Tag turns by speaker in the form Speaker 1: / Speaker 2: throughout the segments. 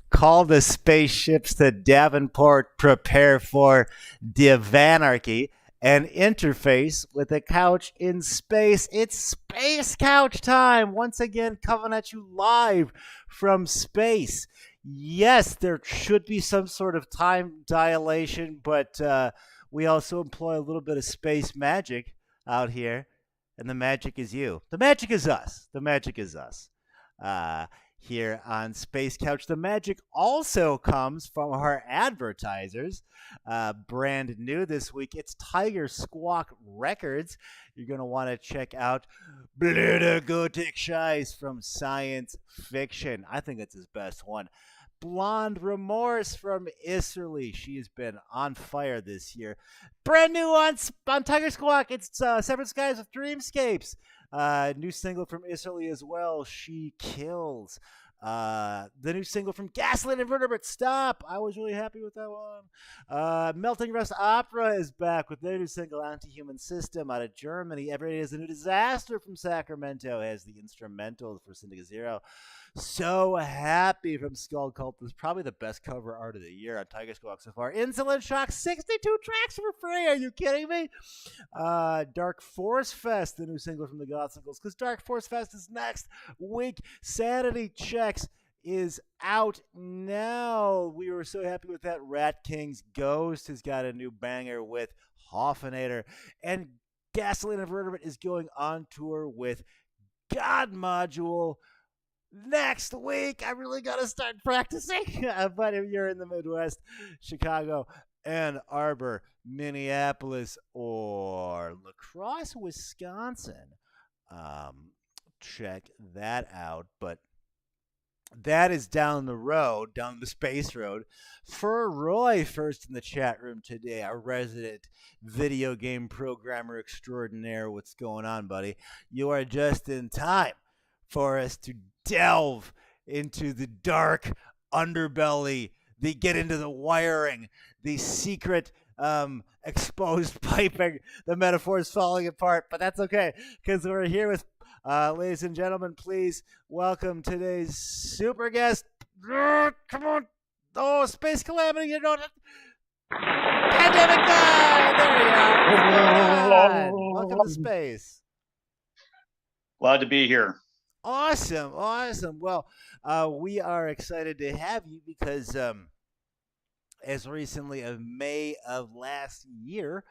Speaker 1: Call the spaceships to Davenport. Prepare for Divanarchy and interface with a couch in space. It's Space Couch time. Once again, coming at you live from space. Yes, there should be some sort of time dilation, but we also employ a little bit of space magic out here. And the magic is you. The magic is us. The magic is us. Here on Space Couch. The magic also comes from our advertisers. Brand new this week, it's Tiger Squawk Records. You're going to want to check out Blöde Gothic Scheiß from Science Fiction. I think it's his best one. Blonde Remorse from Isserly. She has been on fire this year. Brand new on Tiger Squawk. It's Separate Skies with Dreamscapes. New single from Isserly as well. She Kills. The new single from Gaslit Invertebrate, Stop. I was really happy with that one. Melting Rust Opera is back with their new single, Anti-Human System, out of Germany. Every Day is a New Disaster from Sacramento has the instrumental for Syndicate Zero. So Happy from Skull Cult is probably the best cover art of the year on Tiger Squawk so far. Insulin Shock, 62 tracks for free. Are you kidding me? Dark Force Fest, the new single from the Gothsingles, because Dark Force Fest is next week. Sanity Checks is out now. We were so happy with that. Rat King's Ghost has got a new banger with Hoffinator. And Gasoline Invertebrate is going on tour with God Module next week. I really got to start practicing. But if you're in the Midwest, Chicago, Ann Arbor, Minneapolis, or La Crosse, Wisconsin, check that out. But that is down the road, down the space road. For Roy, first in the chat room today, our resident video game programmer extraordinaire. What's going on, buddy? You are just in time for us to delve into the dark underbelly, get into the wiring, the secret exposed piping. The metaphor is falling apart, but that's okay because we're here with, ladies and gentlemen, please welcome today's super guest. Come on. Oh, Space Calamity, you know that. Pandemic9! There you are. Welcome to space.
Speaker 2: Glad to be here.
Speaker 1: Awesome. Well, we are excited to have you because as recently as May of last year,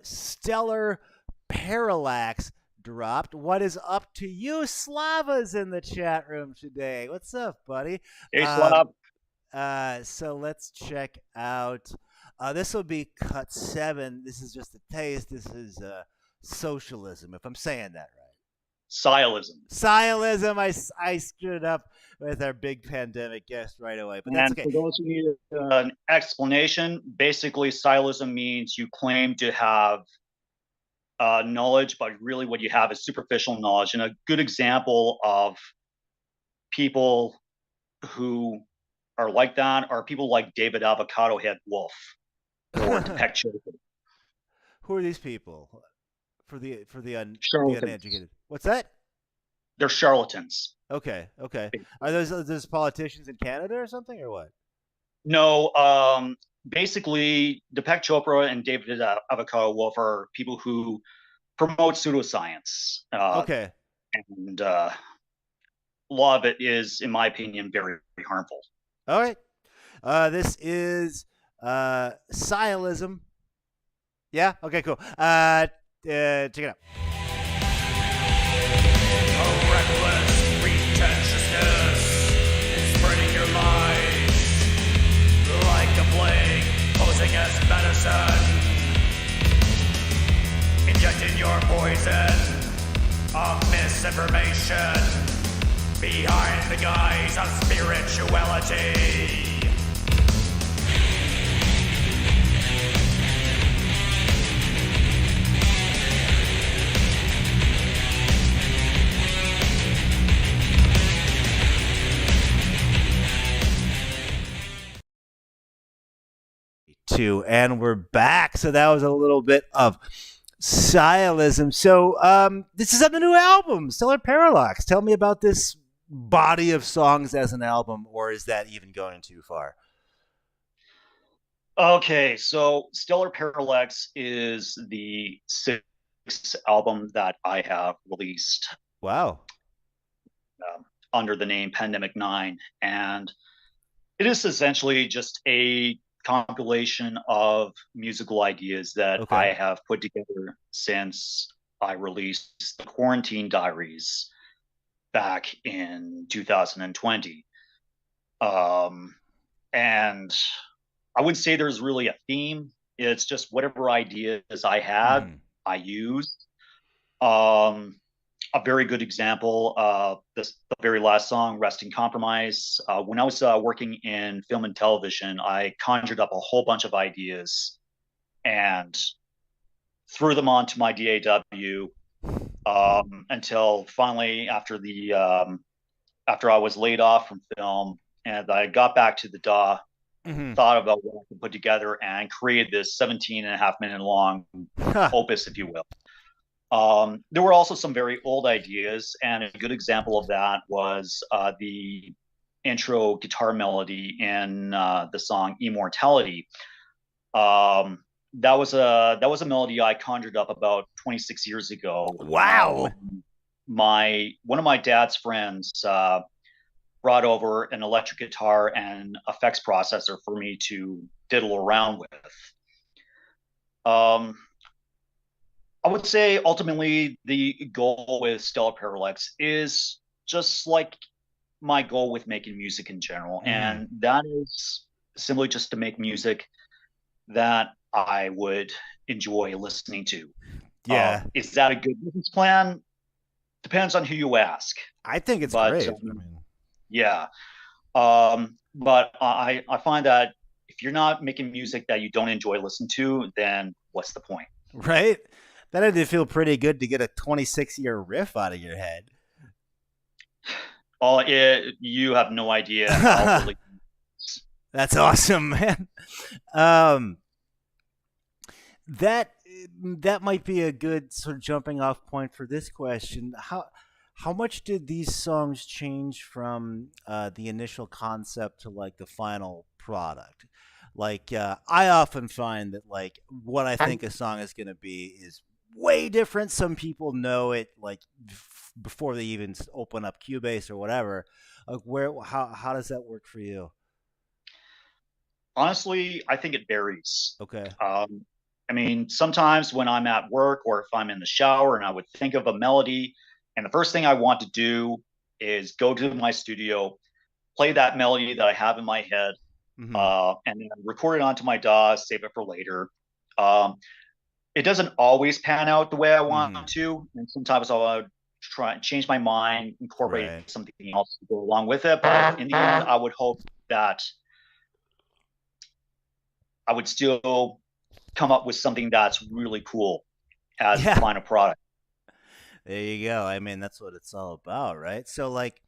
Speaker 1: Stellar Parallax dropped. What is up to you? Slava's in the chat room today. What's up, buddy?
Speaker 2: Hey, Slav.
Speaker 1: So let's check out. This will be cut 7. This is just a taste. This is socialism, if I'm saying that right. Scialism. I screwed it up with our big pandemic guest right away, but that's okay.
Speaker 2: For those who need an explanation, basically, scialism means you claim to have knowledge, but really what you have is superficial knowledge. And a good example of people who are like that are people like David Avocado Head Wolf or Depeck Chopra.
Speaker 1: Who are these people? For the uneducated. What's that?
Speaker 2: They're charlatans.
Speaker 1: Okay. Are those politicians in Canada or something, or what?
Speaker 2: No. Basically, Deepak Chopra and David Avocado Wolf are people who promote pseudoscience.
Speaker 1: Okay.
Speaker 2: And a lot of it is, in my opinion, very, very harmful.
Speaker 1: All right. This is scialism. Yeah. Okay. Cool. Check it out.
Speaker 3: A reckless pretentiousness is spreading your lies like a plague, posing as medicine, injecting your poison of misinformation behind the guise of spirituality.
Speaker 1: And we're back. So that was a little bit of scialism. So this is on the new album, Stellar Parallax. Tell me about this body of songs as an album, or is that even going too far?
Speaker 2: Okay, so Stellar Parallax is the sixth album that I have released
Speaker 1: Wow.
Speaker 2: under the name Pandemic 9, and it is essentially just a compilation of musical ideas that I
Speaker 1: Okay.
Speaker 2: have put together since I released the Quarantine Diaries back in 2020. Um, and I would say there's really a theme. It's just whatever ideas I had,
Speaker 1: Hmm.
Speaker 2: I used. Um, a very good example, the very last song, "Rest in Compromise." When I was working in film and television, I conjured up a whole bunch of ideas and threw them onto my DAW until finally, after I was laid off from film and I got back to the DAW,
Speaker 1: Hmm.
Speaker 2: thought about what I could put together and created this 17 and a half minute long opus, if you will. There were also some very old ideas, and a good example of that was the intro guitar melody in the song "Immortality." That was a melody I conjured up about 26 years ago
Speaker 1: Wow.
Speaker 2: when my one of my dad's friends brought over an electric guitar and effects processor for me to diddle around with. Um, I would say ultimately the goal with Stellar Parallax is just like my goal with making music in general,
Speaker 1: Hmm.
Speaker 2: and that is simply just to make music that I would enjoy listening to.
Speaker 1: Yeah.
Speaker 2: Is that a good business plan? Depends on who you ask.
Speaker 1: I think it's
Speaker 2: But
Speaker 1: great. I mean,
Speaker 2: yeah, but I find that if you're not making music that you don't enjoy listening to, then what's the point?
Speaker 1: right? That had to feel pretty good to get a 26-year riff out of your head.
Speaker 2: You have no idea how really.
Speaker 1: That's awesome, man. Um, that that might be a good sort of jumping off point for this question. How much did these songs change from the initial concept to like the final product? Like I often find that like what I think a song is going to be is way different. Some people know it like before they even open up Cubase or whatever. Like where how does that work for you?
Speaker 2: Honestly, I think it varies.
Speaker 1: Okay.
Speaker 2: Um, I mean, sometimes when I'm at work or if I'm in the shower and I would think of a melody, and the first thing I want to do is go to my studio, play that melody that I have in my head,
Speaker 1: Hmm.
Speaker 2: and then record it onto my DAW, save it for later. Um, it doesn't always pan out the way I want
Speaker 1: Hmm.
Speaker 2: to, and sometimes I'll try and change my mind, incorporate
Speaker 1: Right.
Speaker 2: something else to go along with it. But in the end, I would hope that I would still come up with something that's really cool as the
Speaker 1: Yeah.
Speaker 2: final product.
Speaker 1: There you go. I mean, that's what it's all about, right? So like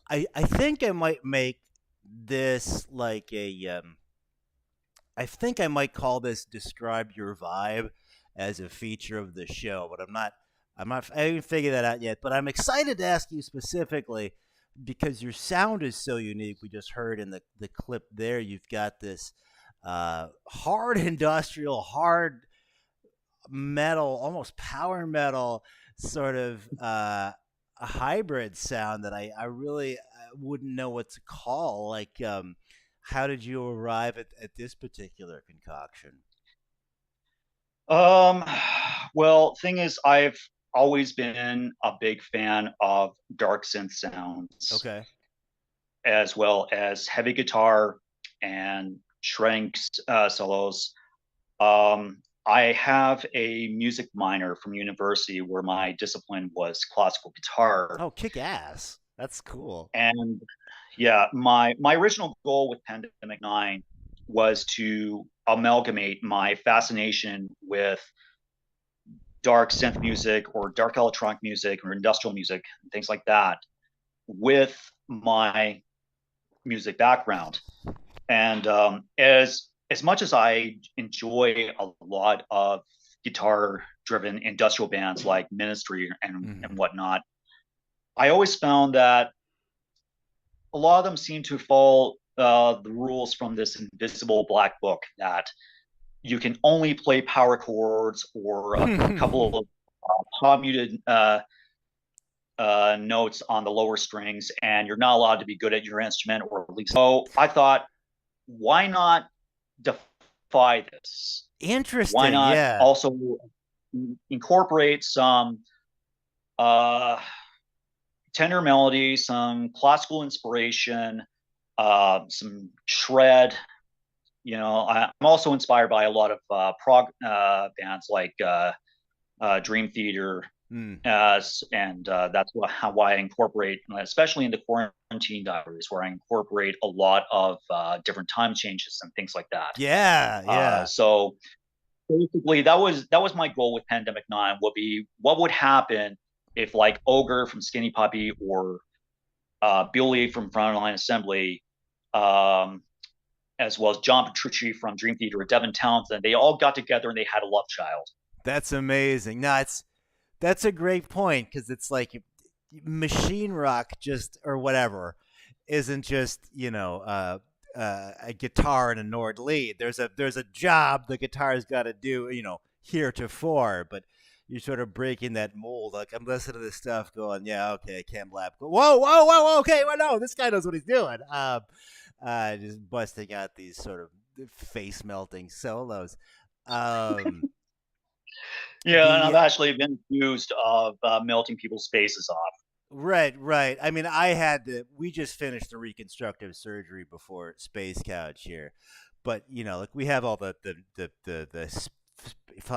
Speaker 1: I think I might make this like a I think I might call this describe your vibe as a feature of the show, but I haven't figured that out yet, but I'm excited to ask you specifically because your sound is so unique. We just heard in the clip there you've got this hard industrial, hard metal, almost power metal sort of a hybrid sound that I really wouldn't know what to call. Like, how did you arrive at this particular concoction?
Speaker 2: Um, well, thing is, I've always been a big fan of dark synth sounds,
Speaker 1: Okay.
Speaker 2: as well as heavy guitar and shredding solos. I have a music minor from university where my discipline was classical guitar,
Speaker 1: Oh, kick ass. That's cool.
Speaker 2: and yeah, my original goal with Pandemic 9 was to amalgamate my fascination with dark synth music or dark electronic music or industrial music and things like that with my music background. And as much as I enjoy a lot of guitar driven industrial bands like Ministry and
Speaker 1: Hmm.
Speaker 2: whatnot, I always found that a lot of them seem to follow the rules from this invisible black book that you can only play power chords or a couple of palm muted notes on the lower strings, and you're not allowed to be good at your instrument, or at least. So I thought, why not defy this? Why
Speaker 1: Interesting.
Speaker 2: not
Speaker 1: Yeah.
Speaker 2: also incorporate some uh, tender melody, some classical inspiration, some shred. I'm also inspired by a lot of prog bands like Dream Theater,
Speaker 1: Mm.
Speaker 2: and that's why I incorporate, especially in the quarantine diaries, where I incorporate a lot of different time changes and things like that.
Speaker 1: Yeah. Yeah.
Speaker 2: So basically, that was my goal with Pandemic 9. Would be what would happen if like Ogre from Skinny Puppy or Billy from Frontline Assembly, um, as well as John Petrucci from Dream Theater or Devin Townsend, they all got together and they had a love child.
Speaker 1: That's amazing. No, that's a great point because it's like machine rock just or whatever isn't just a guitar and a Nord lead. There's a job the guitar's got to do heretofore, but you're sort of breaking that mold. Like I'm listening to this stuff, going, yeah, okay, Cam Lab, whoa, whoa, whoa, okay, well, no, this guy knows what he's doing. Just busting out these sort of face melting solos. Um,
Speaker 2: Yeah, and I've
Speaker 1: the
Speaker 2: actually been accused of melting people's faces off.
Speaker 1: Right, right. I mean, I had to. We just finished the reconstructive surgery before Space Couch here, but like we have all the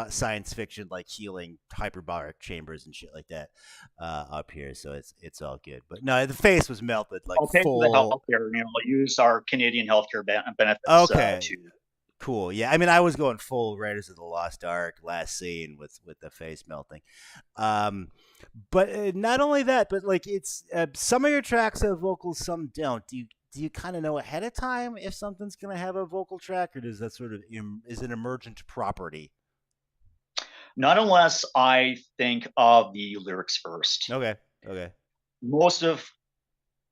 Speaker 1: science fiction like healing hyperbaric chambers and shit like that up here, so it's all good. But no, the face was melted like
Speaker 2: I'll pay for the
Speaker 1: full.
Speaker 2: healthcare. I'll use our Canadian healthcare benefits
Speaker 1: Okay,
Speaker 2: to.
Speaker 1: cool. Yeah, I mean, I was going full Raiders of the Lost Ark last scene with the face melting. Um, but not only that, but like it's some of your tracks have vocals, some don't. Do you kind of know ahead of time if something's gonna have a vocal track, or does that sort of is an emergent property?
Speaker 2: Not unless I think of the lyrics first.
Speaker 1: Okay, okay,
Speaker 2: Most of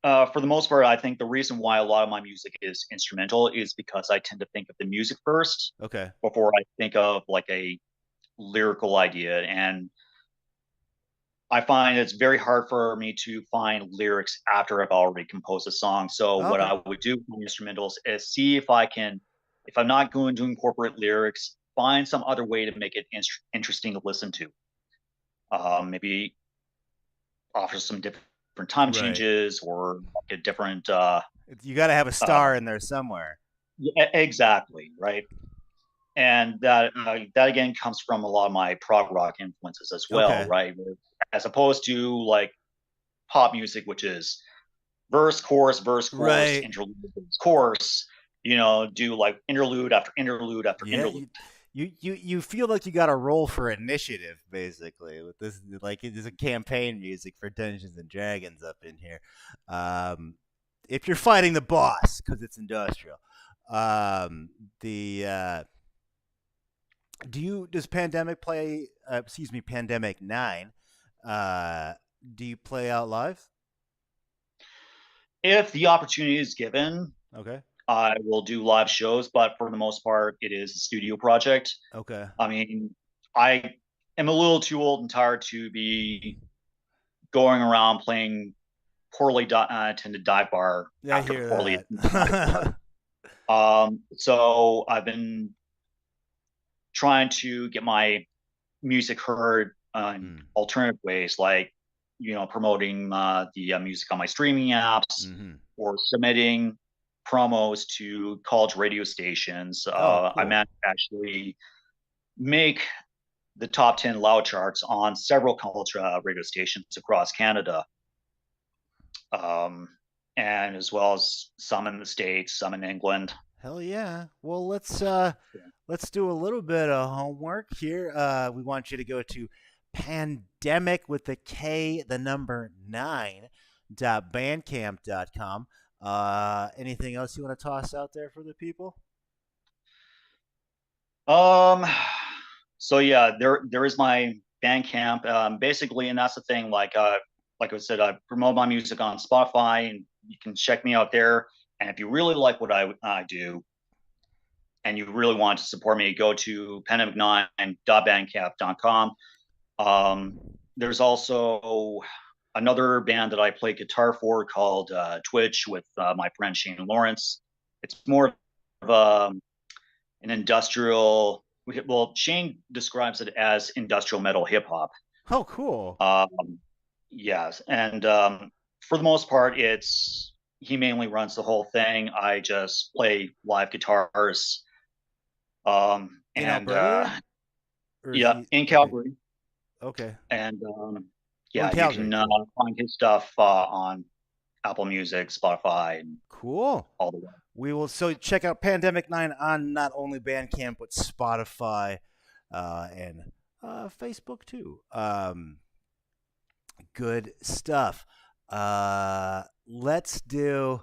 Speaker 2: For the most part, I think the reason why a lot of my music is instrumental is because I tend to think of the music first
Speaker 1: okay.
Speaker 2: before I think of like a lyrical idea. And I find it's very hard for me to find lyrics after I've already composed a song. So what
Speaker 1: Okay.
Speaker 2: I would do with instrumentals is see if I can, if I'm not going to incorporate lyrics, find some other way to make it interesting to listen to. Maybe offer some different time
Speaker 1: Right.
Speaker 2: changes or like a different
Speaker 1: You got to have a
Speaker 2: uh,
Speaker 1: star in there somewhere.
Speaker 2: yeah, exactly, right. And that again comes from a lot of my prog rock influences as well,
Speaker 1: Okay.
Speaker 2: right? As opposed to like pop music, which is verse, chorus,
Speaker 1: Right.
Speaker 2: interlude, chorus. Do like interlude after interlude after
Speaker 1: Yeah.
Speaker 2: interlude.
Speaker 1: You feel like you got to roll for initiative basically with this, like it is a campaign music for Dungeons and Dragons up in here. Um, if you're fighting the boss because it's industrial. The do you does Pandemic play? Excuse me, Pandemic 9. Uh, do you play out live?
Speaker 2: If the opportunity is given,
Speaker 1: Okay.
Speaker 2: I will do live shows, but for the most part, it is a studio project.
Speaker 1: Okay.
Speaker 2: I mean, I am a little too old and tired to be going around playing poorly attended dive bar
Speaker 1: Yeah, I
Speaker 2: after
Speaker 1: hear
Speaker 2: poorly attended dive bar.
Speaker 1: that.
Speaker 2: So I've been trying to get my music heard in
Speaker 1: Mm,
Speaker 2: alternative ways, like promoting the music on my streaming apps
Speaker 1: hmm.
Speaker 2: or submitting promos to college radio stations.
Speaker 1: Oh,
Speaker 2: I
Speaker 1: cool.
Speaker 2: managed to actually make the top 10 loud charts on several college radio stations across Canada, um, and as well as some in the States, some in England.
Speaker 1: Hell yeah. Well, let's do a little bit of homework here. We want you to go to pandemic with the K, the number 9.bandcamp.com. Anything else you want to toss out there for the people?
Speaker 2: Um, so yeah, there is my Bandcamp, basically, and that's the thing. Like I said, I promote my music on Spotify and you can check me out there. And if you really like what I do, and you really want to support me, go to pandemic9.bandcamp.com. There's also another band that I play guitar for called Twitch with my friend Shane Lawrence. It's more of an industrial. Well, Shane describes it as industrial metal hip hop.
Speaker 1: Oh, cool.
Speaker 2: Yes, and for the most part, he mainly runs the whole thing. I just play live guitars.
Speaker 1: In
Speaker 2: And
Speaker 1: Alberta?
Speaker 2: yeah, in Calgary.
Speaker 1: Okay.
Speaker 2: And
Speaker 1: Oh, in
Speaker 2: yeah, you
Speaker 1: Calgary.
Speaker 2: can
Speaker 1: Cool.
Speaker 2: find his stuff on Apple Music, Spotify, and
Speaker 1: Cool.
Speaker 2: all the way.
Speaker 1: We will so check out Pandemic9 on not only Bandcamp but Spotify and Facebook too. Good stuff. Let's do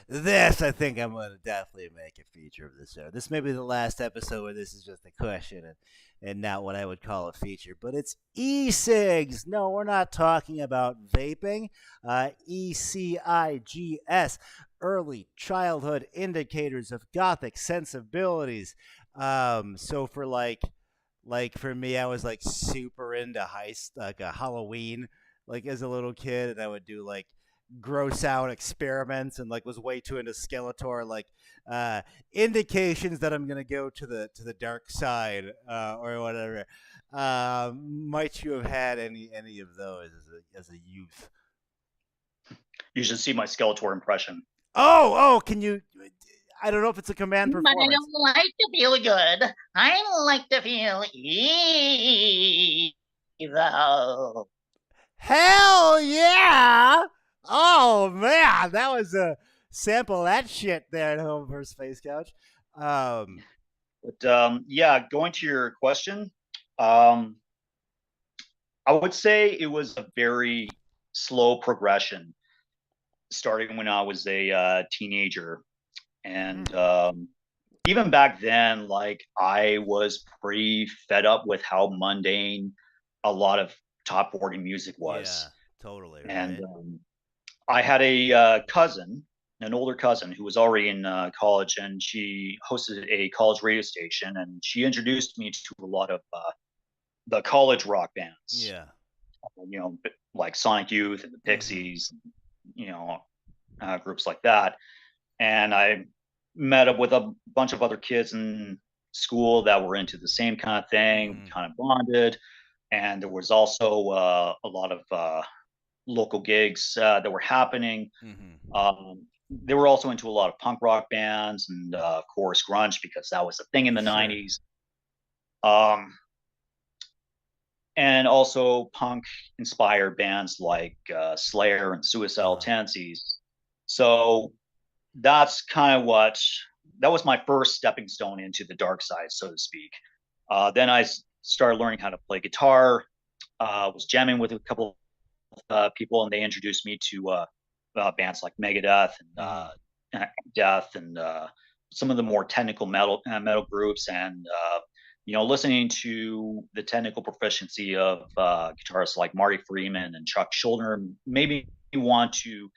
Speaker 1: this. I think I'm going to definitely make a feature of this show. This may be the last episode where this is just a question and not what I would call a feature, but it's e-cigs. No, we're not talking about vaping. ECIGS, early childhood indicators of gothic sensibilities. So for like for me, I was like super into like a Halloween, like as a little kid, and I would do like gross out experiments and like was way too into Skeletor, like indications that I'm gonna go to the dark side or whatever. Might you have had any of those as a youth?
Speaker 2: You should see my Skeletor impression.
Speaker 1: Oh, can you? I don't know if it's a command
Speaker 4: I
Speaker 1: performance.
Speaker 4: don't like to feel good. I like to feel evil.
Speaker 1: Hell yeah! Oh man, that was a sample that shit there at home for Space Couch.
Speaker 2: But yeah, going to your question, I would say it was a very slow progression, starting when I was a teenager, and even back then, like I was pretty fed up with how mundane a lot of top 40 music was.
Speaker 1: Yeah, totally. Right.
Speaker 2: And I had a cousin, an older cousin, who was already in college, and she hosted a college radio station, and she introduced me to a lot of the college rock bands.
Speaker 1: Yeah.
Speaker 2: You know, like Sonic Youth and the Pixies, you know, groups like that. And I met up with a bunch of other kids in school that were into the same kind of thing. We kind of bonded, and there was also a lot of local gigs that were happening. They were also into a lot of punk rock bands and chorus grunge, because that was a thing in the 90s. And also punk inspired bands like Slayer and Suicidal Tendencies. So that's kind of that was my first stepping stone into the dark side, so to speak. Then I started learning how to play guitar, was jamming with a couple of people, and they introduced me to bands like Megadeth and Death, and some of the more technical metal groups, and you know, listening to the technical proficiency of guitarists like Marty Freeman and Chuck Schuldiner made me want to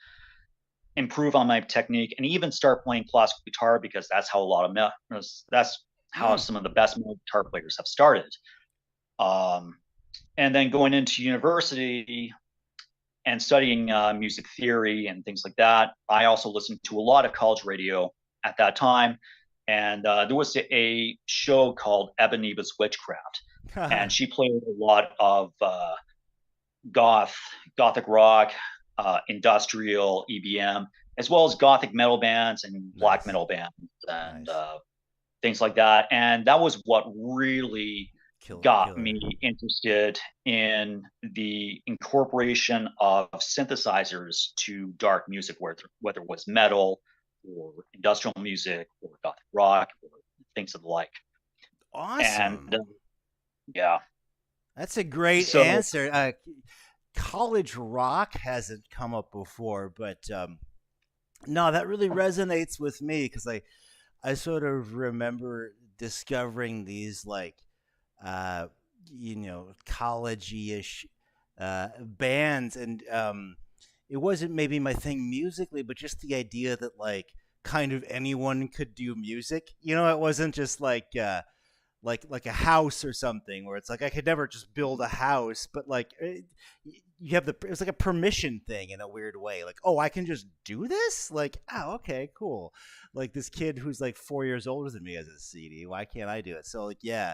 Speaker 2: improve on my technique and even start playing classical guitar, because that's how that's how some of the best guitar players have started. And then going into university and studying music theory and things like that, I also listened to a lot of college radio at that time. And there was a show called Eboniba's Witchcraft, and she played a lot of gothic rock, industrial EBM, as well as gothic metal bands and black metal bands and things like that. And that was what really got me interested in the incorporation of synthesizers to dark music, whether it was metal or industrial music or gothic rock or things of the like.
Speaker 1: Awesome.
Speaker 2: And yeah,
Speaker 1: that's a great answer. College rock hasn't come up before, but no, that really resonates with me, because I sort of remember discovering these like you know, college-ish bands, and it wasn't maybe my thing musically, but just the idea that like kind of anyone could do music. You know, it wasn't just like a house or something where it's like I could never just build a house, but like you have it was like a permission thing in a weird way. Like, oh, I can just do this? Like, oh, okay, cool. Like this kid who's like 4 years older than me has a CD. Why can't I do it? So like, yeah,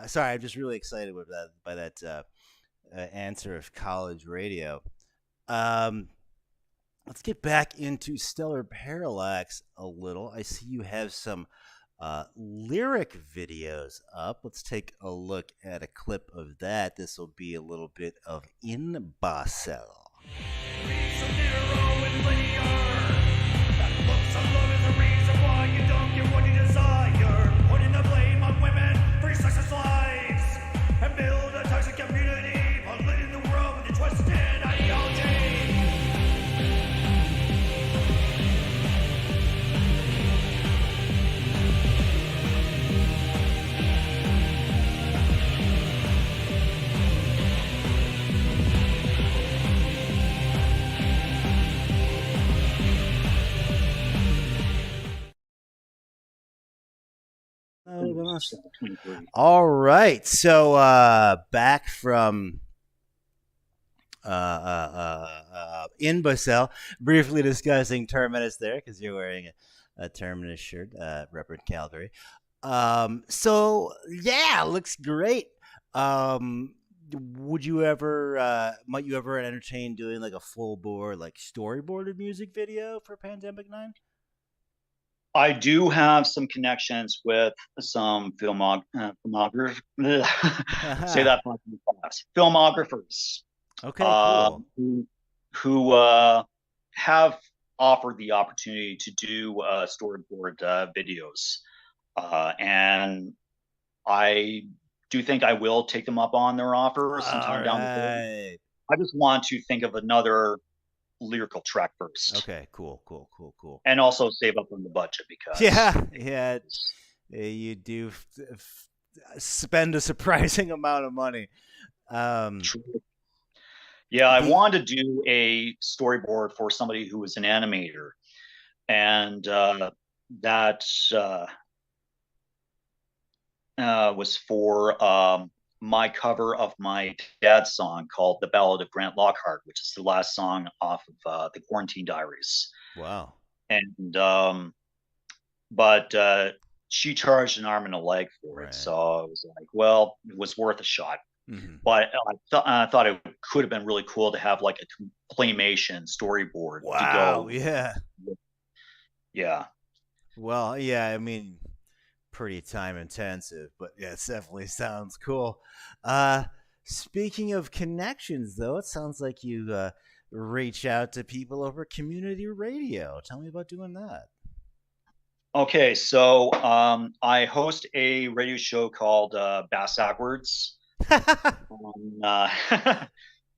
Speaker 1: sorry, I'm just really excited with that by that answer of college radio. Um, let's get back into Stellar Parallax a little. I see you have some lyric videos up. Let's take a look at a clip of that. This will be a little bit of In Basel. All right, so back from In Basel, briefly discussing Terminus there because you're wearing a Terminus shirt, represent Calgary. So yeah, looks great. Would you ever, might you ever entertain doing like a full bore, like storyboarded music video for Pandemic 9?
Speaker 2: I do have some connections with some filmographers. Say that fast. Filmographers.
Speaker 1: Okay, cool.
Speaker 2: Who have offered the opportunity to do storyboard videos, and I do think I will take them up on their offer sometime down the road. I just want to think of another lyrical track first.
Speaker 1: Okay, cool.
Speaker 2: And also save up on the budget because
Speaker 1: you do spend a surprising amount of money.
Speaker 2: True. Yeah, I wanted to do a storyboard for somebody who was an animator, and that was for my cover of my dad's song called "The Ballad of Grant Lockhart," which is the last song off of the Quarantine Diaries.
Speaker 1: Wow.
Speaker 2: And but she charged an arm and a leg for it, so I was like, well, it was worth a shot. Mm-hmm. But I thought it could have been really cool to have like a claymation storyboard to go. Yeah.
Speaker 1: Well, yeah, I mean, pretty time intensive, but yeah, it definitely sounds cool. Speaking of connections, though, it sounds like you reach out to people over community radio. Tell me about doing that.
Speaker 2: Okay, so I host a radio show called Bass Backwards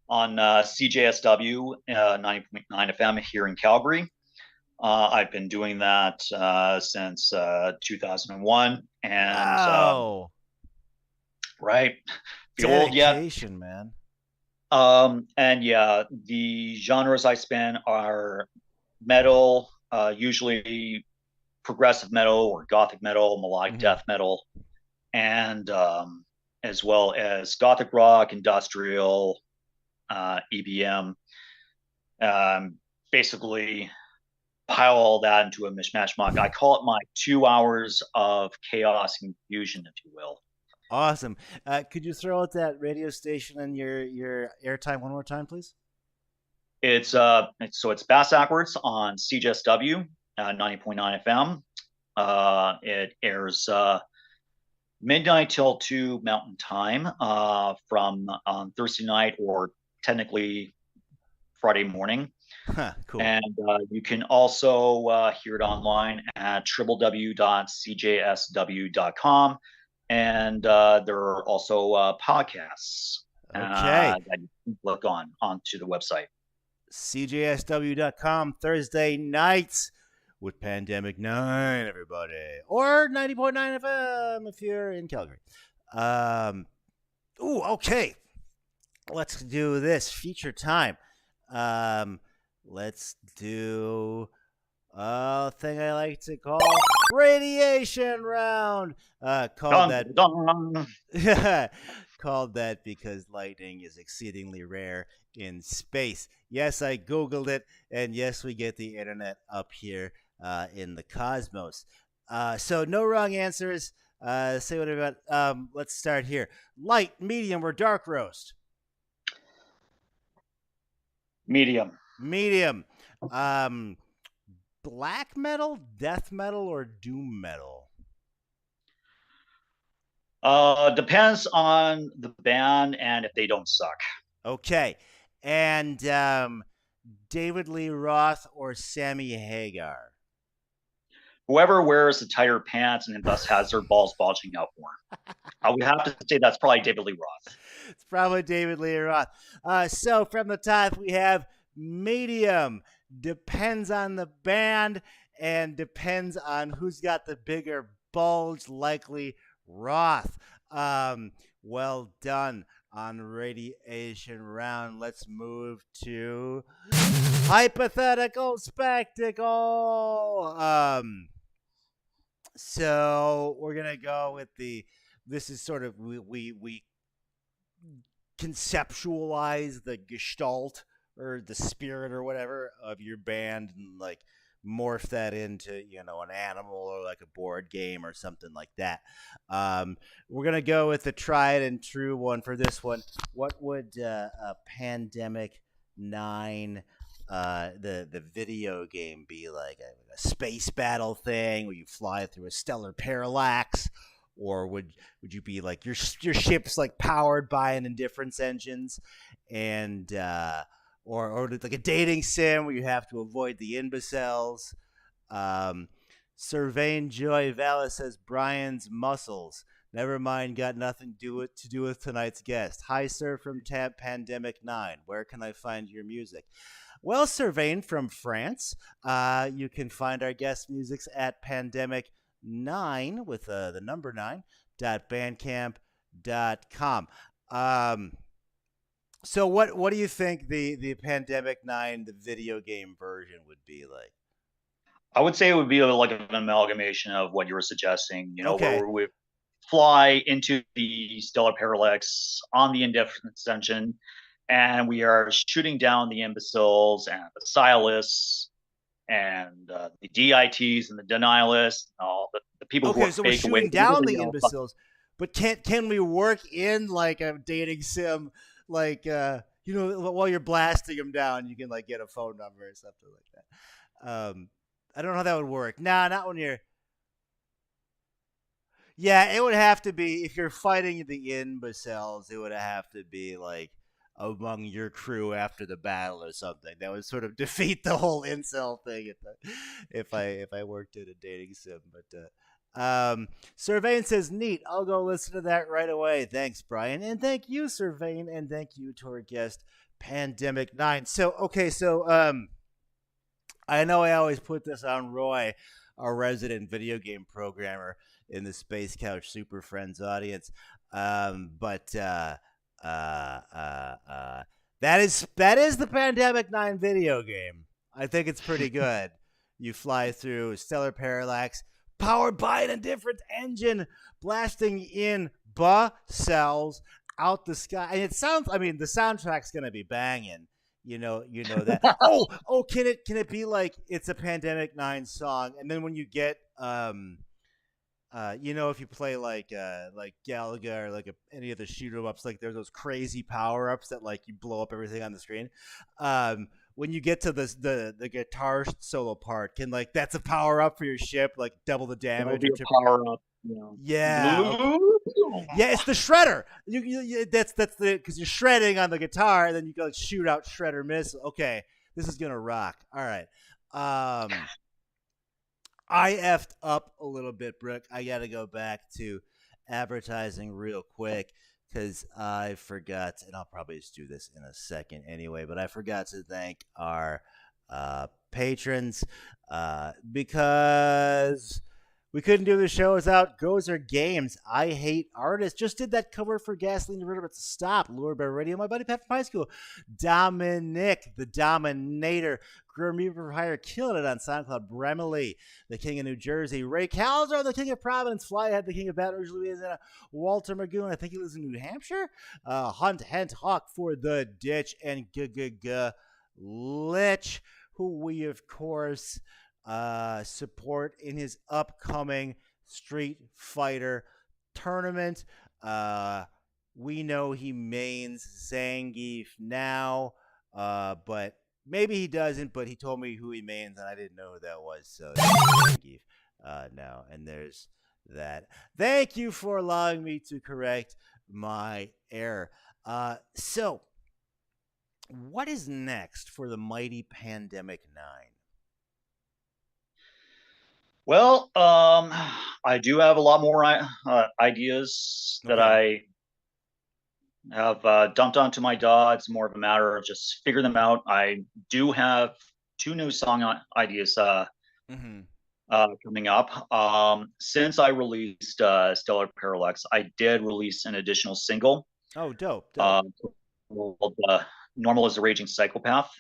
Speaker 2: on CJSW 90.9 FM here in Calgary. I've been doing that since 2001, and
Speaker 1: wow.
Speaker 2: Right,
Speaker 1: the dedication, old man.
Speaker 2: And yeah, the genres I span are metal, usually progressive metal or gothic metal, melodic death metal, and as well as gothic rock, industrial, EBM. Basically pile all that into a mishmash mug. I call it my 2 hours of chaos and confusion, if you will.
Speaker 1: Awesome. Could you throw out that radio station and your airtime one more time, please?
Speaker 2: It's Bass Backwards on CJSW 90.9 FM. It airs midnight till 2 Mountain Time from on Thursday night, or technically Friday morning.
Speaker 1: Cool.
Speaker 2: And you can also hear it online at www.cjsw.com. And there are also podcasts that you can look onto the website.
Speaker 1: CJSW.com, Thursday nights with Pandemic9, everybody. Or 90.9 FM if you're in Calgary. Okay. Let's do this. Feature time. Um, let's do a thing I like to call radiation round. Called
Speaker 2: Dun,
Speaker 1: that
Speaker 2: dun.
Speaker 1: called that because lightning is exceedingly rare in space. Yes, I googled it, and yes, we get the internet up here in the cosmos. So no wrong answers. Say what about? Let's start here. Light, medium, or dark roast?
Speaker 2: Medium.
Speaker 1: Medium. Um, black metal, death metal, or doom metal?
Speaker 2: Depends on the band and if they don't suck.
Speaker 1: Okay. And David Lee Roth or Sammy Hagar?
Speaker 2: Whoever wears the tighter pants and thus has their balls bulging out more. I would have to say that's probably David Lee Roth.
Speaker 1: It's probably David Lee Roth. So from the top, we have medium. Depends on the band and depends on who's got the bigger bulge, likely Roth. Well done on radiation round. Let's move to hypothetical spectacle. So we're gonna go with the. This is sort of we conceptualize the gestalt or the spirit or whatever of your band and like morph that into an animal or like a board game or something like that. We're gonna go with the tried and true one for this one. What would a Pandemic 9 the video game be like? A space battle thing where you fly through a stellar parallax, or would you be like your ship's like powered by an indifference engines, and or like a dating sim where you have to avoid the imbeciles? Servain Joy Vallis says Brian's muscles. Never mind, got nothing to do with tonight's guest. Hi, sir, from Pandemic 9. Where can I find your music? Well, Servain from France. You can find our guest musics at Pandemic9 with the number 9.bandcamp.com. So what do you think the Pandemic 9, the video game version, would be like?
Speaker 2: I would say it would be like an amalgamation of what you were suggesting,
Speaker 1: Okay.
Speaker 2: where we fly into the stellar parallax on the indifference engine, and we are shooting down the imbeciles and the sciolists and the DITs and the denialists, and all the people who
Speaker 1: Okay,
Speaker 2: are
Speaker 1: so we're
Speaker 2: fake away.
Speaker 1: shooting down the imbeciles, but can we work in like a dating sim, like while you're blasting them down, you can like get a phone number or something like that. I don't know how that would work. Nah, not when you're. Yeah, it would have to be if you're fighting the imbeciles. It would have to be like among your crew after the battle or something. That would sort of defeat the whole incel thing if I worked in a dating sim. But Servain says, neat. I'll go listen to that right away. Thanks, Brian. And thank you, Servain. And thank you to our guest, Pandemic 9. So I know I always put this on Roy, our resident video game programmer in the Space Couch Super Friends audience. But that is the Pandemic 9 video game. I think it's pretty good. You fly through stellar parallax, powered by an indifferent engine, blasting in cells out the sky. And it sounds. I mean, the soundtrack's gonna be banging. You know that. Can it be like it's a Pandemic 9 song, and then when you get if you play like Galaga or like any of the shoot 'em ups, like there's those crazy power ups that like you blow up everything on the screen. When you get to the guitar solo part, that's a power up for your ship, like double the damage.
Speaker 2: That would be a power up.
Speaker 1: Yeah. Okay. Yeah, it's the shredder. That's the because you're shredding on the guitar, and then you go shoot out shredder missile. Okay, this is gonna rock. All right. I effed up a little bit, Brooke. I got to go back to advertising real quick because I forgot, and I'll probably just do this in a second anyway, but I forgot to thank our patrons because We couldn't do the show without Gozer Games. I Hate Artists. Just did that cover for Gasoline to River, but stop. Lured by Radio. My buddy Pat from high school. Dominic, the Dominator. Grim Reaper for Hire, killing it on SoundCloud. Bremley, the King of New Jersey. Ray Calzar, the King of Providence. Flyhead, the King of Baton Rouge, Louisiana. Walter Magoon, I think he lives in New Hampshire. Hunt Hent Hawk for The Ditch. And Lich, who we, of course, support in his upcoming Street Fighter tournament. We know he mains Zangief now, but maybe he doesn't, but he told me who he mains, and I didn't know who that was, so Zangief now. And there's that. Thank you for allowing me to correct my error. So, what is next for the mighty Pandemic 9?
Speaker 2: Well, I do have a lot more ideas that I have dumped onto my DAW. It's more of a matter of just figure them out. I do have 2 new song ideas coming up. Since I released Stellar Parallax, I did release an additional single.
Speaker 1: Oh, dope.
Speaker 2: Called Normal as a Raging Psychopath.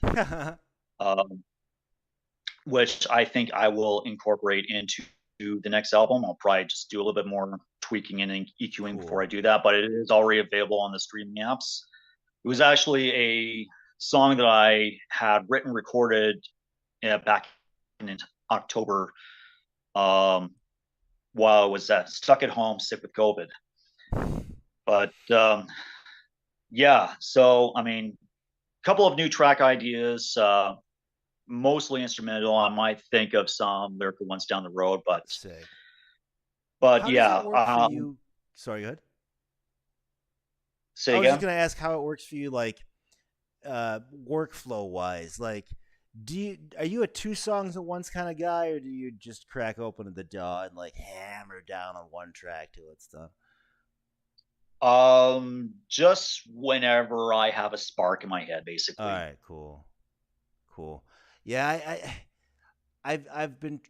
Speaker 2: Which I think I will incorporate into the next album. I'll probably just do a little bit more tweaking and EQing before I do that, but it is already available on the streaming apps. It was actually a song that I had written, recorded back in October while I was stuck at home, sick with COVID. But yeah, so, I mean, a couple of new track ideas, mostly instrumental. I might think of some lyrical ones down the road, but
Speaker 1: Sick.
Speaker 2: But
Speaker 1: how
Speaker 2: yeah,
Speaker 1: does it work for you? Sorry, go ahead.
Speaker 2: Say
Speaker 1: I was
Speaker 2: again?
Speaker 1: just gonna ask how it works for you, like workflow wise. Like, are you a 2 songs at once kind of guy, or do you just crack open the DAW and like hammer down on one track till it's done?
Speaker 2: Just whenever I have a spark in my head, basically.
Speaker 1: All right, cool. Yeah, I've been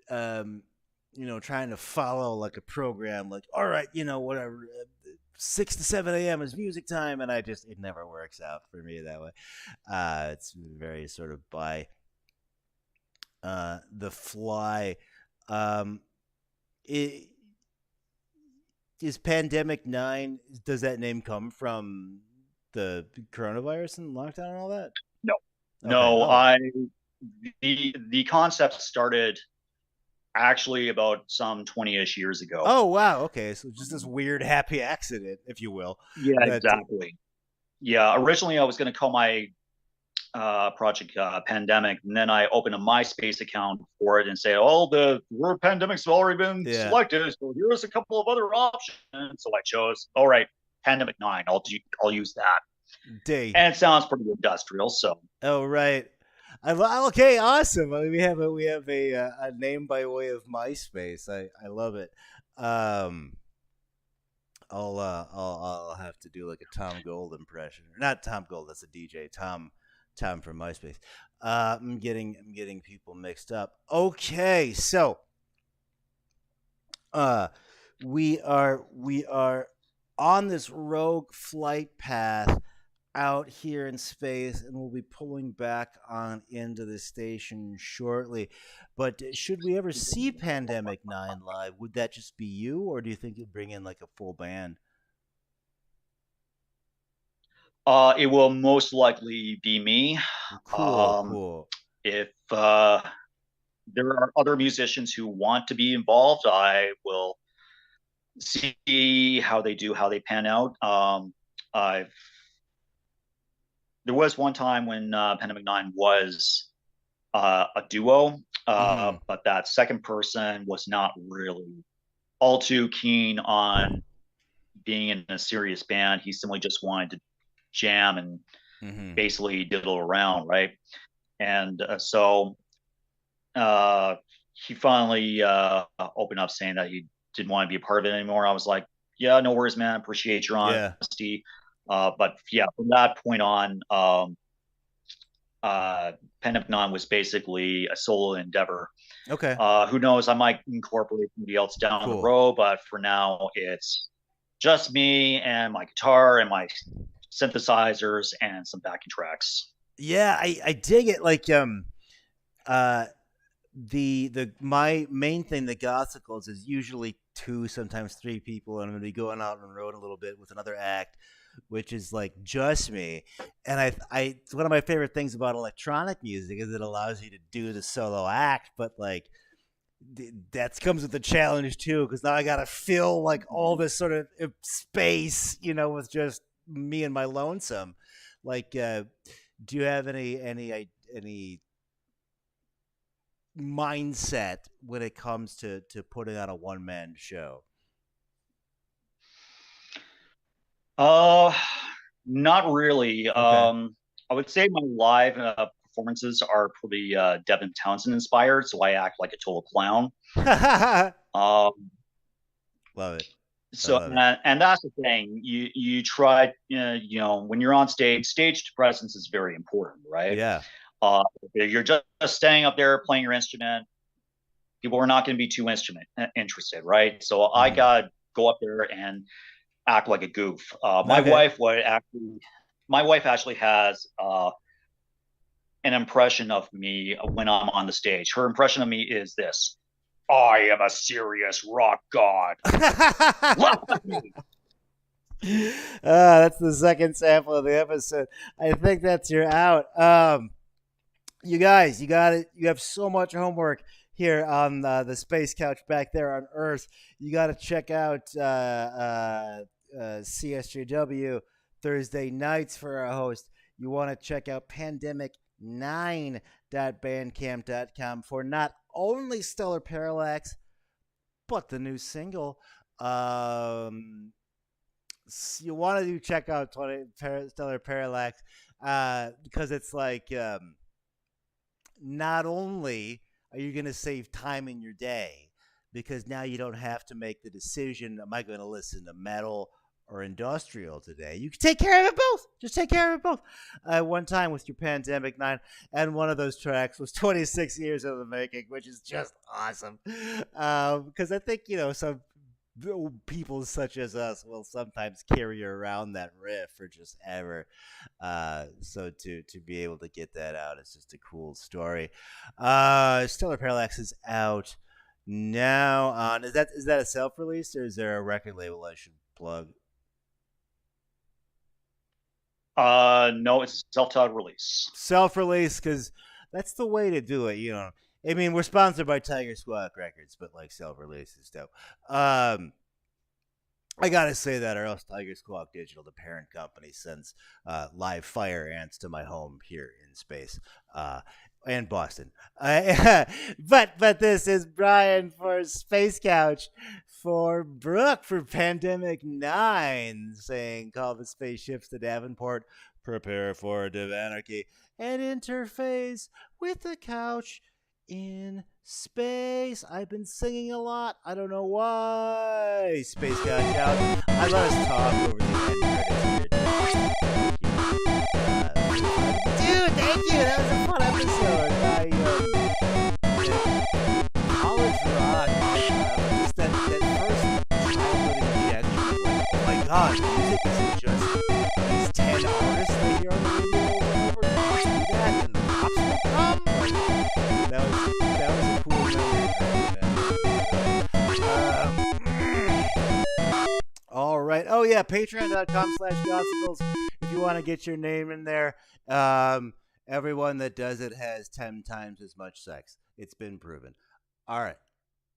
Speaker 1: trying to follow like a program, like, all right, whatever, 6 to 7 a.m. is music time, and it never works out for me that way. It's very sort of by the fly. Is Pandemic9, does that name come from the coronavirus and lockdown and all that?
Speaker 2: No.
Speaker 1: Okay.
Speaker 2: No,
Speaker 1: Oh.
Speaker 2: The concept started actually about some 20-ish years ago.
Speaker 1: Oh, wow. Okay. So just this weird happy accident, if you will.
Speaker 2: Yeah, exactly. Yeah, originally I was going to call my project Pandemic, and then I opened a MySpace account for it and say, oh, the word pandemic's already been selected, so here's a couple of other options. So I chose, all right, Pandemic9. I'll use that. And it sounds pretty industrial, so.
Speaker 1: Oh, right. Okay, awesome. I mean, we have a name by way of MySpace. I love it. I'll have to do like a Tom Gold impression. Not Tom Gold. That's a DJ. Tom from MySpace. I'm getting people mixed up. Okay, so we are on this rogue flight path out here in space, and we'll be pulling back on into the station shortly. But should we ever see Pandemic9 live, would that just be you, or do you think you'd bring in like a full band?
Speaker 2: It will most likely be me.
Speaker 1: Cool.
Speaker 2: If there are other musicians who want to be involved, I will see how they pan out. There was one time when Pandemic9 was a duo, but that second person was not really all too keen on being in a serious band. He simply just wanted to jam and basically diddle around, right? And so he finally opened up saying that he didn't want to be a part of it anymore. I was like, yeah, no worries, man. Appreciate your honesty. But yeah, from that point on, Pandemic9 was basically a solo endeavor.
Speaker 1: Okay.
Speaker 2: Who knows? I might incorporate somebody else down the
Speaker 1: Cool.
Speaker 2: road, but for now, it's just me and my guitar and my synthesizers and some backing tracks.
Speaker 1: Yeah, I dig it. Like uh the my main thing, the gossicles, is usually two, sometimes three people, and I'm gonna be going out on the road a little bit with another act, which is like just me. And it's one of my favorite things about electronic music is it allows you to do the solo act, but like that comes with the challenge too, because now I gotta fill like all this sort of space, with just me and my lonesome. Like, do you have any mindset when it comes to putting on a one man show?
Speaker 2: Uh, Not really.
Speaker 1: Okay.
Speaker 2: I would say my live performances are pretty Devin Townsend inspired, so I act like a total clown.
Speaker 1: Love
Speaker 2: Um,
Speaker 1: it. I
Speaker 2: so
Speaker 1: love it.
Speaker 2: and that's the thing. You try, when you're on stage, stage presence is very important, right?
Speaker 1: Yeah.
Speaker 2: If you're just standing up there playing your instrument, people are not going to be too interested, right? So I
Speaker 1: Mhm.
Speaker 2: got to go up there and act like a goof.
Speaker 1: Okay.
Speaker 2: My wife actually has an impression of me when I'm on the stage. Her impression of me is this: I am a serious rock god. Laugh at me.
Speaker 1: That's the second sample of the episode. I think that's your out. You guys, you got it. You have so much homework here on the space couch back there on Earth. You got to check out CSJW Thursday nights for our host. You want to check out pandemic9.bandcamp.com for not only Stellar Parallax, but the new single. You want to check out Stellar Parallax because it's like not only are you going to save time in your day because now you don't have to make the decision, am I going to listen to metal or industrial today? You can take care of it both. Just take care of it both. One time with your Pandemic 9, and one of those tracks was 26 years of the making, which is just awesome. Because I think, some people such as us will sometimes carry around that riff for just ever. So to be able to get that out, it's just a cool story. Stellar Parallax is out now on. Is that a self release, or is there a record label I should plug?
Speaker 2: No, it's a self-titled release.
Speaker 1: Self release, because that's the way to do it. I mean, we're sponsored by Tiger Squawk Records, but like self release is dope. I gotta say that, or else Tiger Squawk Digital, the parent company, sends live fire ants to my home here in space and Boston. But this is Brian for Space Couch, for Brooke for Pandemic 9, saying call the spaceships to Davenport, prepare for Divanarchy, and interface with the couch in space. I've been singing a lot. I don't know why. Space Couch out. I let us talk over the end credits here. Dude, thank you. That was a fun episode. College rock. Just that first childhood injection. Like, oh my god, music isn't just these 10 artists that hear on the radio over and over. You do that and the cops will come. That was a cool memory. All right. Oh yeah, patreon.com/gospels if you want to get your name in there. Everyone that does it has 10 times as much sex. It's been proven. All right.